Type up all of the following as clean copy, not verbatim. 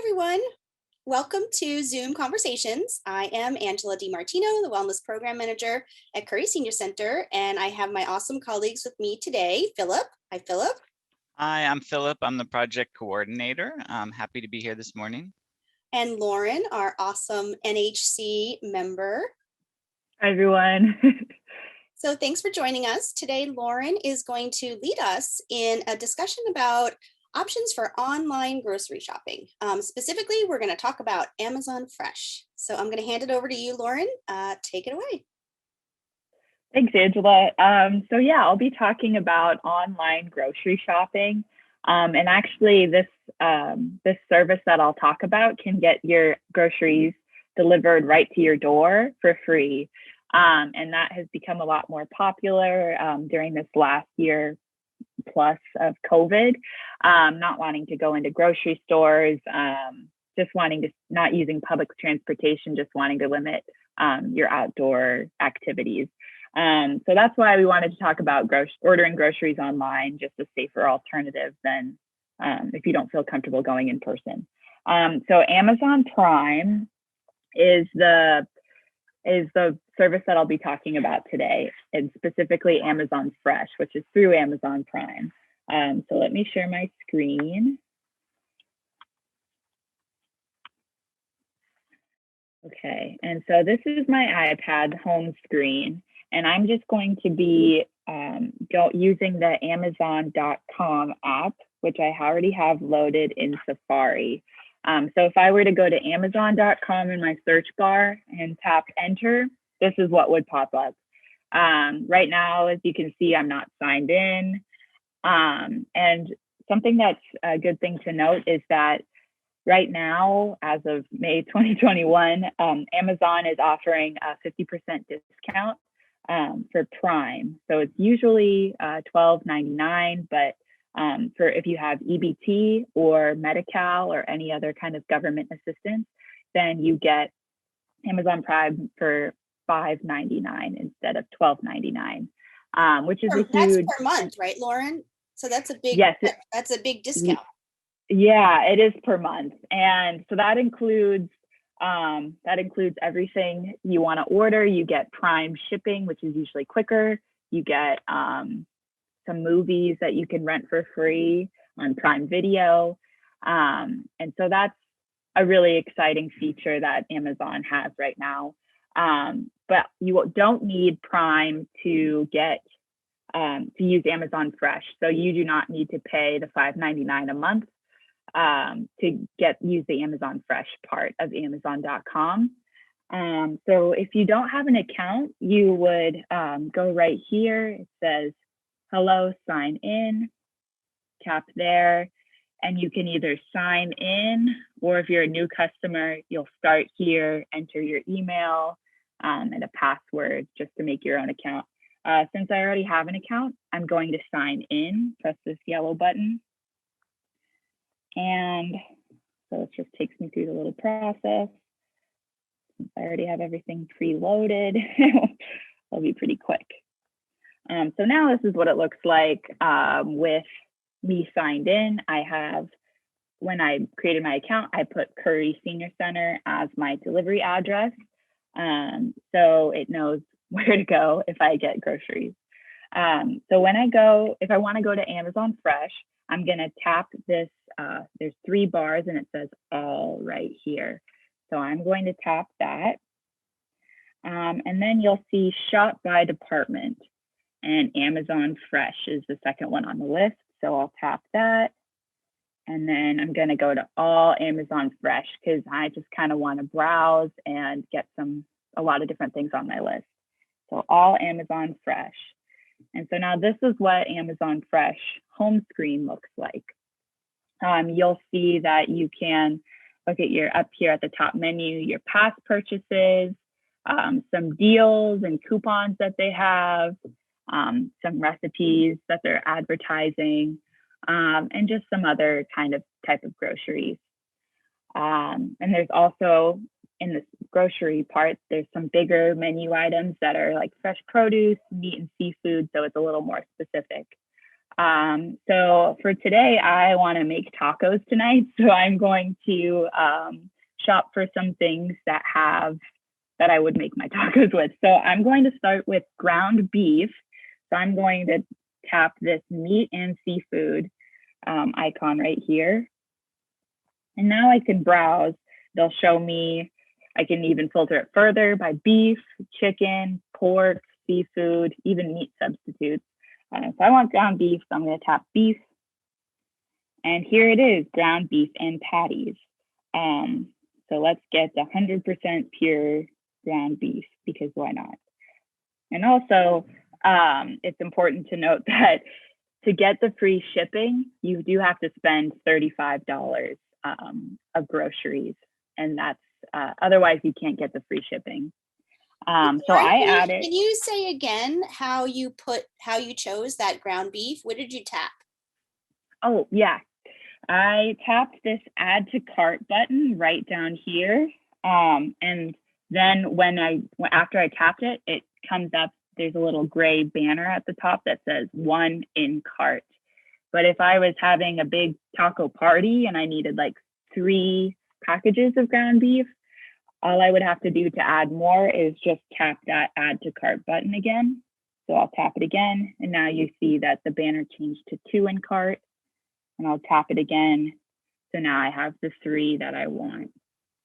everyone. Welcome to Zoom Conversations. I am Angela DiMartino, the Wellness Program Manager at Curry Senior Center, and I have my awesome colleagues with me today. Philip. Hi, Philip. Hi, I'm Philip. I'm the project coordinator. I'm happy to be here this morning. And Lauren, our awesome NHC member. Hi, everyone. So thanks for joining us. Today, Lauren is going to lead us in a discussion about options for online grocery shopping. Specifically, we're going to talk about Amazon Fresh. So I'm going to hand it over to you, Lauren. Take it away. Thanks, Angela. I'll be talking about online grocery shopping. And actually, this service that I'll talk about can get your groceries delivered right to your door for free. And that has become a lot more popular during this last year plus of COVID, not wanting to go into grocery stores, just wanting to not using public transportation, just wanting to limit your outdoor activities. So that's why we wanted to talk about ordering groceries online, just a safer alternative than if you don't feel comfortable going in person. So Amazon Prime is the service that I'll be talking about today, and specifically Amazon Fresh, which is through Amazon Prime. So let me share my screen. Okay, and so this is my iPad home screen, and I'm just going to be using the Amazon.com app, which I already have loaded in Safari. So if I were to go to Amazon.com in my search bar and tap enter, this is what would pop up. Right now, as you can see, I'm not signed in. And something that's a good thing to note is that right now, as of May 2021, Amazon is offering a 50% discount for Prime. So it's usually $12.99, but for if you have EBT or Medi-Cal or any other kind of government assistance, then you get Amazon Prime for $5.99 instead of $12.99, which is a huge. That's per month, right, Lauren? So that's a big. Yes, that's a big discount. Yeah, it is per month, and so that includes everything you want to order. You get Prime shipping, which is usually quicker. You get some movies that you can rent for free on Prime Video. And so that's a really exciting feature that Amazon has right now. But you don't need Prime to get to use Amazon Fresh. So you do not need to pay the $5.99 a month to use the Amazon Fresh part of Amazon.com. So if you don't have an account, you would go right here. It says hello, sign in, tap there, and you can either sign in, or if you're a new customer, you'll start here, enter your email and a password just to make your own account. Since I already have an account, I'm going to sign in, press this yellow button. And so it just takes me through the little process. Since I already have everything preloaded, it'll be pretty quick. So now this is what it looks like with me signed in. When I created my account, I put Curry Senior Center as my delivery address. So it knows where to go if I get groceries. So if I want to go to Amazon Fresh, I'm going to tap this. There's 3 bars and it says all right here. So I'm going to tap that. And then you'll see shop by department. And Amazon Fresh is the second one on the list. So I'll tap that. And then I'm going to go to all Amazon Fresh because I just kind of want to browse and get a lot of different things on my list. So all Amazon Fresh. And so now this is what Amazon Fresh home screen looks like. You'll see that you can look at up here at the top menu, your past purchases, some deals and coupons that they have, some recipes that they're advertising, and just some other type of groceries. And there's also, in this grocery part, there's some bigger menu items that are like fresh produce, meat and seafood, so it's a little more specific. So for today, I want to make tacos tonight. So I'm going to shop for some things that I would make my tacos with. So I'm going to start with ground beef. So I'm going to tap this meat and seafood icon right here. And now I can browse. They'll show me, I can even filter it further by beef, chicken, pork, seafood, even meat substitutes. So I want ground beef, so I'm going to tap beef. And here it is, ground beef and patties. So let's get the 100% pure ground beef, because why not? And also, it's important to note that to get the free shipping, you do have to spend $35 of groceries, and that's otherwise you can't get the free shipping. So I added. Can you say again how you chose that ground beef? What did you tap? Oh yeah, I tapped this add to cart button right down here, and then after I tapped it, it comes up. There's a little gray banner at the top that says 1 in cart. But if I was having a big taco party and I needed like 3 packages of ground beef, all I would have to do to add more is just tap that add to cart button again. So I'll tap it again, and now you see that the banner changed to 2 in cart, and I'll tap it again. So now I have the 3 that I want.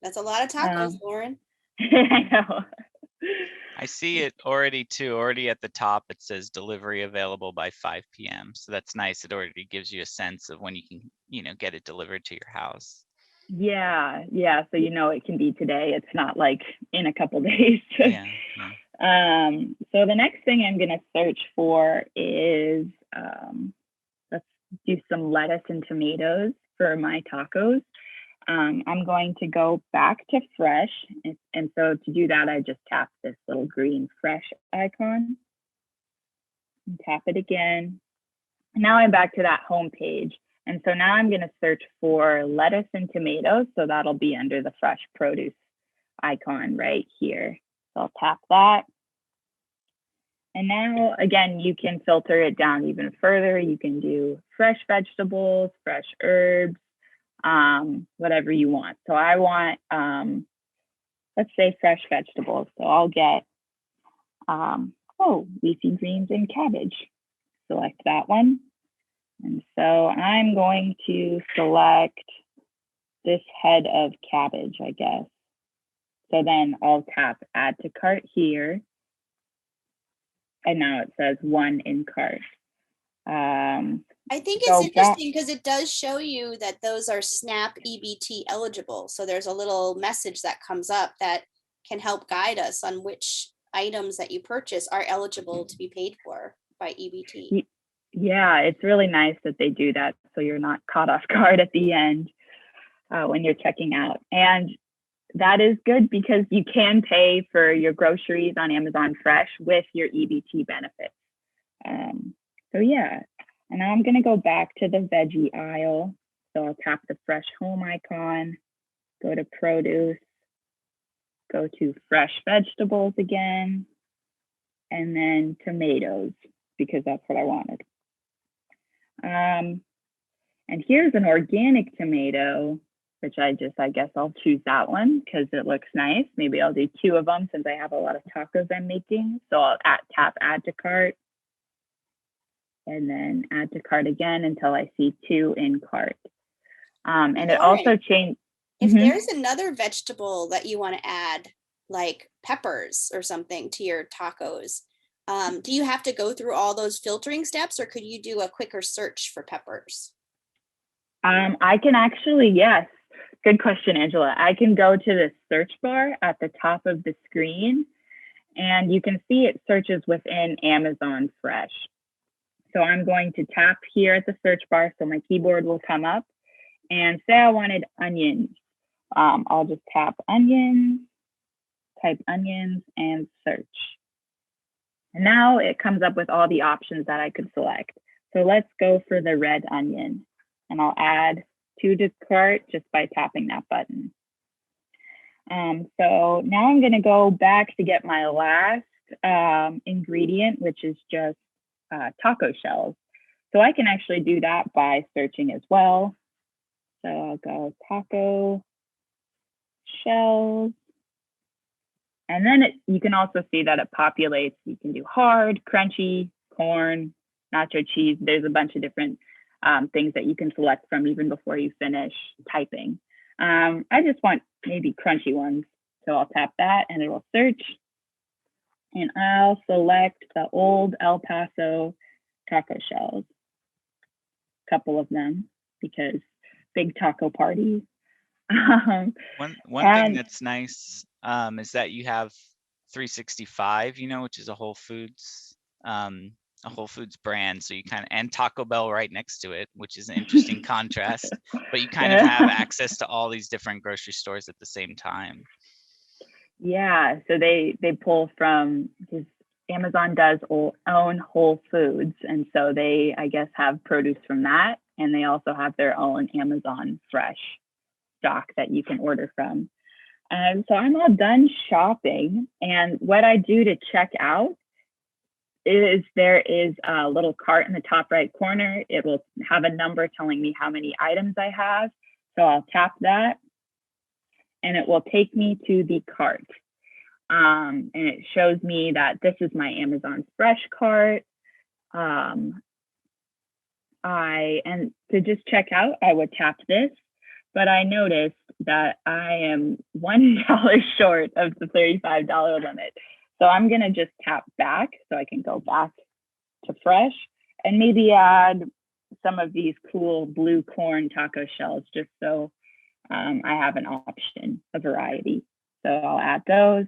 That's a lot of tacos, Lauren. I know. I see it already too. Already at the top, it says delivery available by 5 p.m. So that's nice. It already gives you a sense of when you can, get it delivered to your house. Yeah. So it can be today. It's not like in a couple days. Yeah. So the next thing I'm going to search for is let's do some lettuce and tomatoes for my tacos. I'm going to go back to fresh. And so to do that, I just tap this little green fresh icon and tap it again. Now I'm back to that home page. And so now I'm going to search for lettuce and tomatoes. So that'll be under the fresh produce icon right here. So I'll tap that. And now, again, you can filter it down even further. You can do fresh vegetables, fresh herbs, whatever you want. So I want, let's say fresh vegetables. So I'll get, leafy greens and cabbage. Select that one. And so I'm going to select this head of cabbage, I guess. So then I'll tap add to cart here. And now it says 1 in cart. I think it's interesting because it does show you that those are SNAP EBT eligible. So there's a little message that comes up that can help guide us on which items that you purchase are eligible to be paid for by EBT. Yeah, it's really nice that they do that so you're not caught off guard at the end when you're checking out. And that is good because you can pay for your groceries on Amazon Fresh with your EBT benefits. So yeah, and now I'm gonna go back to the veggie aisle. So I'll tap the fresh home icon, go to produce, go to fresh vegetables again, and then tomatoes, because that's what I wanted. And here's an organic tomato, which I guess I'll choose that one because it looks nice. Maybe I'll do 2 of them since I have a lot of tacos I'm making. So I'll tap add to cart and then add to cart again until I see 2 in cart. And Lauren, it also changed. If there's another vegetable that you want to add, like peppers or something to your tacos, do you have to go through all those filtering steps, or could you do a quicker search for peppers? I can actually, yes. Good question, Angela. I can go to the search bar at the top of the screen, and you can see it searches within Amazon Fresh. So I'm going to tap here at the search bar, so my keyboard will come up, and say I wanted onions. I'll just tap onions, type onions, and search. And now it comes up with all the options that I could select. So let's go for the red onion, and I'll add 2 to cart just by tapping that button. So now I'm going to go back to get my last ingredient, which is just taco shells. So I can actually do that by searching as well. So I'll go taco shells. And then you can also see that it populates. You can do hard, crunchy, corn, nacho cheese. There's a bunch of different things that you can select from even before you finish typing. I just want maybe crunchy ones. So I'll tap that and it will search. And I'll select the old El Paso taco shells, a couple of them, because big taco party. One thing that's nice is that you have 365, which is a Whole Foods brand. So you and Taco Bell right next to it, which is an interesting contrast, but you kind of have access to all these different grocery stores at the same time. Yeah, so they pull from, because Amazon does own Whole Foods, and so they, I guess, have produce from that, and they also have their own Amazon Fresh stock that you can order from. So I'm all done shopping, and what I do to check out is there is a little cart in the top right corner. It will have a number telling me how many items I have. So I'll tap that, and it will take me to the cart. And it shows me that this is my Amazon Fresh cart. And to just check out, I would tap this, but I noticed that I am $1 short of the $35 limit. So I'm gonna just tap back so I can go back to Fresh and maybe add some of these cool blue corn taco shells, just so I have an option, a variety. So I'll add those.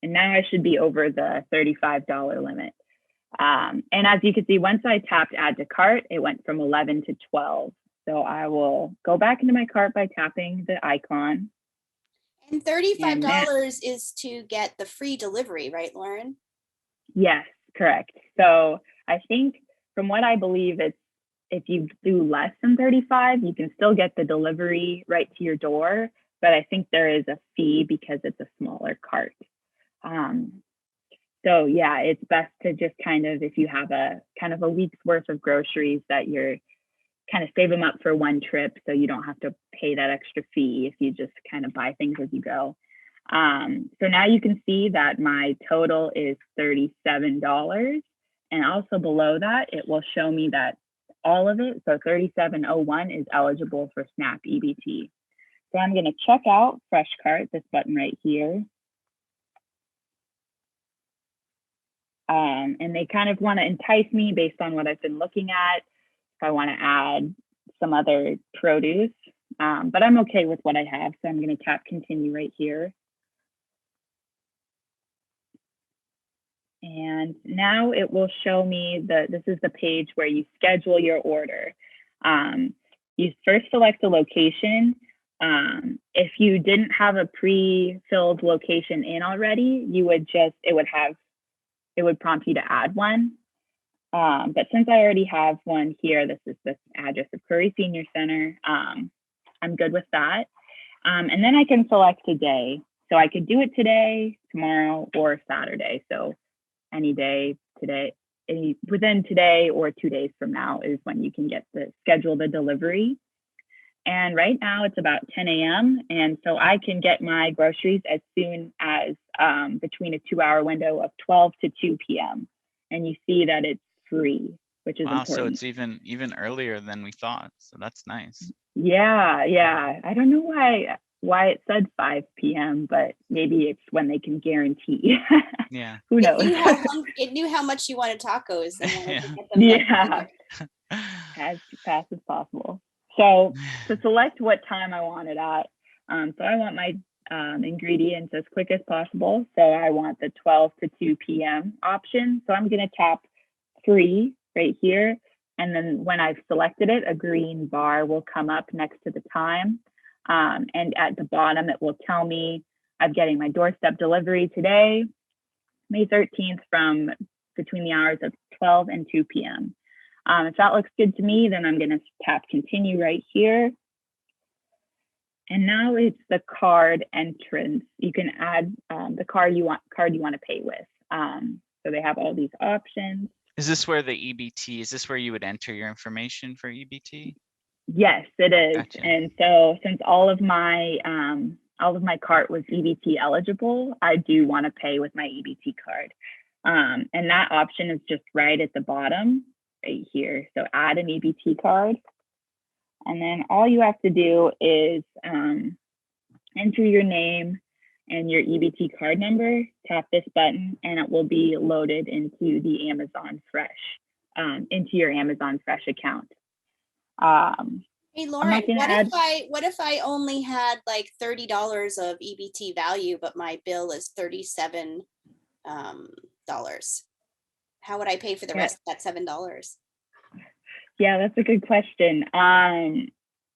And now I should be over the $35 limit. And as you can see, once I tapped add to cart, it went from 11 to 12. So I will go back into my cart by tapping the icon. And $35 is to get the free delivery, right, Lauren? Yes, correct. So I think from what I believe, it's if you do less than 35, you can still get the delivery right to your door. But I think there is a fee because it's a smaller cart. So yeah, it's best to just kind of, if you have a kind of a week's worth of groceries, that you're kind of save them up for one trip so you don't have to pay that extra fee if you just kind of buy things as you go. So now you can see that my total is $37. And also below that, it will show me that all of it, so 3701 is eligible for SNAP EBT. So I'm going to check out Fresh Cart, this button right here. And they kind of want to entice me based on what I've been looking at. If I want to add some other produce, but I'm okay with what I have. So I'm going to tap continue right here. And now it will show me this is the page where you schedule your order. You first select the location. If you didn't have a pre-filled location in already, it would prompt you to add one. But since I already have one here, this is the address of Curry Senior Center. I'm good with that. And then I can select a day. So I could do it today, tomorrow, or Saturday. So any day today, within today or 2 days from now is when you can schedule the delivery. And right now it's about 10 a.m. And so I can get my groceries as soon as between a 2-hour window of 12 to 2 p.m. And you see that it's free, which is important. So it's even earlier than we thought. So that's nice. Yeah. I don't know why it said 5 p.m., but maybe it's when they can guarantee. Yeah. Who knows? It knew how much you wanted tacos. Yeah. As fast as possible. So to select what time I want it at, so I want my ingredients as quick as possible. So I want the 12 to 2 p.m. option. So I'm going to tap 3 right here. And then when I've selected it, a green bar will come up next to the time. And at the bottom, it will tell me I'm getting my doorstep delivery today, May 13th, from between the hours of 12 and 2 p.m. If that looks good to me, then I'm going to tap continue right here. And now it's the card entrance. You can add the card you want to pay with. So they have all these options. Is this where the EBT, is this where you would enter your information for EBT? Yes, it is. Gotcha. And so since all of my cart was EBT eligible, I do want to pay with my EBT card. And that option is just right at the bottom right here. So add an EBT card. And then all you have to do is enter your name and your EBT card number, tap this button, and it will be loaded into the Amazon Fresh, into your Amazon Fresh account. Hey Lauren, gonna what if I only had like $30 of EBT value, but my bill is $37? How would I pay for the rest of that $7? Yeah, that's a good question.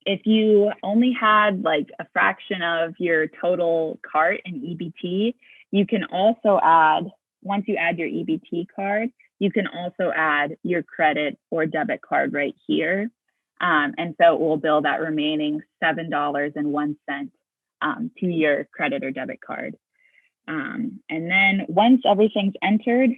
If you only had like a fraction of your total cart in EBT, you can also add, once you add your EBT card, you can also add your credit or debit card right here. And so it will bill that remaining $7.01 to your credit or debit card. And then once everything's entered,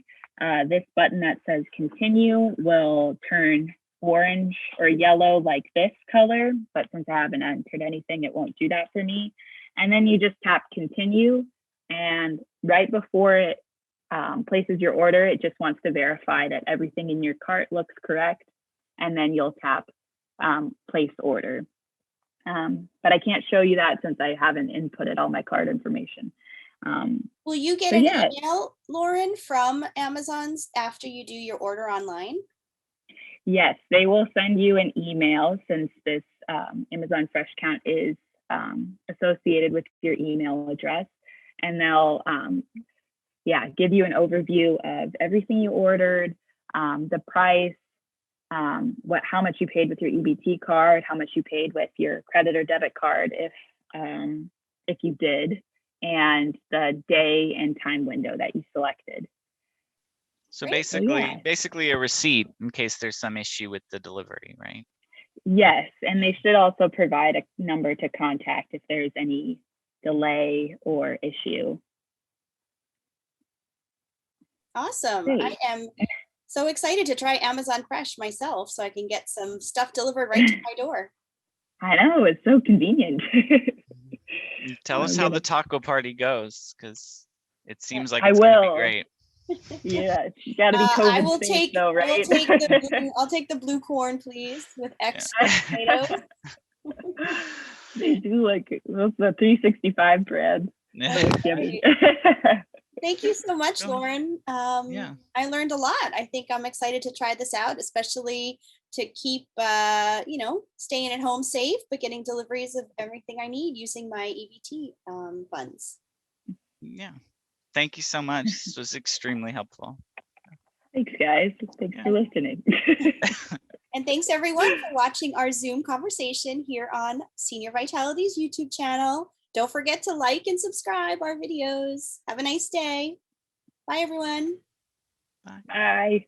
this button that says continue will turn orange or yellow like this color, but since I haven't entered anything, it won't do that for me. And then you just tap continue, and right before it places your order, it just wants to verify that everything in your cart looks correct, and then you'll tap place order. But I can't show you that since I haven't inputted all my card information. Will you get an email, Lauren, from Amazon's after you do your order online? Yes, they will send you an email since this Amazon Fresh account is associated with your email address, and they'll give you an overview of everything you ordered, the price, how much you paid with your EBT card, how much you paid with your credit or debit card if you did, and the day and time window that you selected. So Great. basically a receipt in case there's some issue with the delivery, right? Yes, and they should also provide a number to contact if there's any delay or issue. Awesome. Great. I am so excited to try Amazon Fresh myself so I can get some stuff delivered right to my door. I know, it's so convenient. Tell us how the taco party goes, because it seems like I it's gonna will. be great. Yeah, you gotta be COVID safe though, right? I'll take the blue corn, please, with extra potatoes. They do like the 365 bread. Right. Thank you so much, Lauren. I learned a lot. I think I'm excited to try this out, especially to keep, staying at home safe, but getting deliveries of everything I need using my EBT funds. Yeah. Thank you so much. This was extremely helpful. Thanks, guys. Thanks for listening. And thanks everyone for watching our Zoom conversation here on Senior Vitality's YouTube channel. Don't forget to like and subscribe our videos. Have a nice day. Bye, everyone. Bye. Bye.